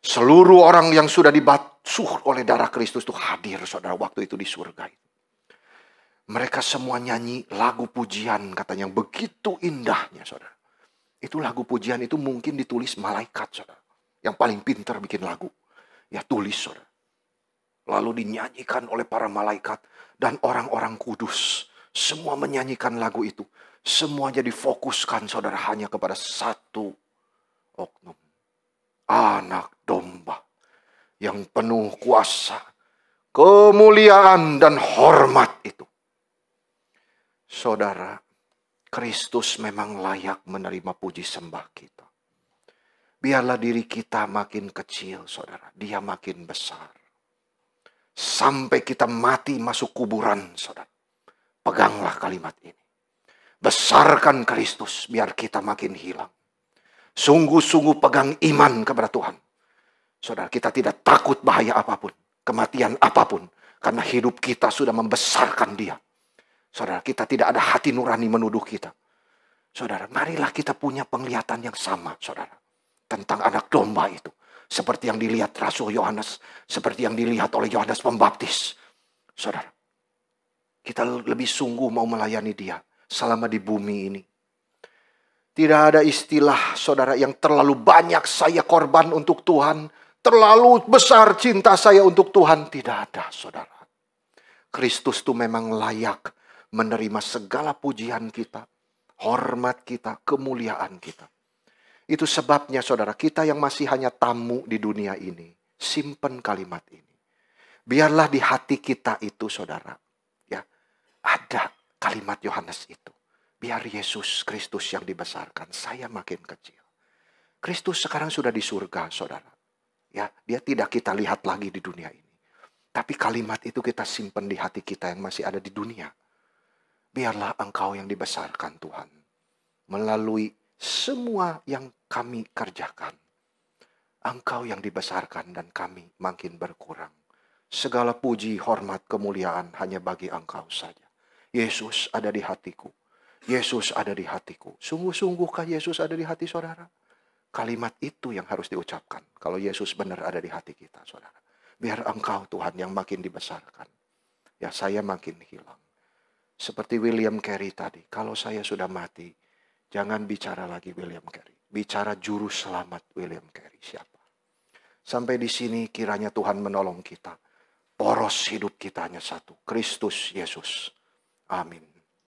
Seluruh orang yang sudah dibasuh oleh darah Kristus itu hadir, saudara, waktu itu di surga itu. Mereka semua nyanyi lagu pujian, katanya, yang begitu indahnya, saudara. Itu lagu pujian itu mungkin ditulis malaikat, saudara. Yang paling pintar bikin lagu. Ya, tulis, saudara. Lalu dinyanyikan oleh para malaikat dan orang-orang kudus. Semua menyanyikan lagu itu. Semuanya difokuskan, saudara, hanya kepada satu oknum. Anak domba yang penuh kuasa, kemuliaan dan hormat itu. Saudara, Kristus memang layak menerima puji sembah kita. Biarlah diri kita makin kecil, saudara. Dia makin besar. Sampai kita mati masuk kuburan, saudara. Peganglah kalimat ini. Besarkan Kristus biar kita makin hilang. Sungguh-sungguh pegang iman kepada Tuhan. Saudara, kita tidak takut bahaya apapun, kematian apapun, karena hidup kita sudah membesarkan Dia. Saudara, kita tidak ada hati nurani menuduh kita. Saudara, marilah kita punya penglihatan yang sama, saudara, tentang anak domba itu. Seperti yang dilihat Rasul Yohanes, seperti yang dilihat oleh Yohanes Pembaptis. Saudara, kita lebih sungguh mau melayani Dia selama di bumi ini. Tidak ada istilah, saudara, yang terlalu banyak saya korban untuk Tuhan, terlalu besar cinta saya untuk Tuhan. Tidak ada, saudara. Kristus itu memang layak menerima segala pujian kita, hormat kita, kemuliaan kita. Itu sebabnya, saudara, kita yang masih hanya tamu di dunia ini, simpen kalimat ini. Biarlah di hati kita itu, saudara, ya, ada kalimat Yohanes itu. Biar Yesus Kristus yang dibesarkan, saya makin kecil. Kristus sekarang sudah di surga, saudara. Ya, Dia tidak kita lihat lagi di dunia ini. Tapi kalimat itu kita simpan di hati kita yang masih ada di dunia. Biarlah Engkau yang dibesarkan, Tuhan, melalui semua yang kami kerjakan. Engkau yang dibesarkan dan kami makin berkurang. Segala puji, hormat, kemuliaan hanya bagi Engkau saja. Yesus ada di hatiku. Yesus ada di hatiku. Sungguh-sungguhkah Yesus ada di hati saudara? Kalimat itu yang harus diucapkan. Kalau Yesus benar ada di hati kita, saudara. Biar Engkau, Tuhan, yang makin dibesarkan. Ya, saya makin hilang. Seperti William Carey tadi. Kalau saya sudah mati, jangan bicara lagi William Carey. Bicara juru selamat William Carey. Siapa? Sampai di sini kiranya Tuhan menolong kita. Poros hidup kita hanya satu. Kristus Yesus. Amin.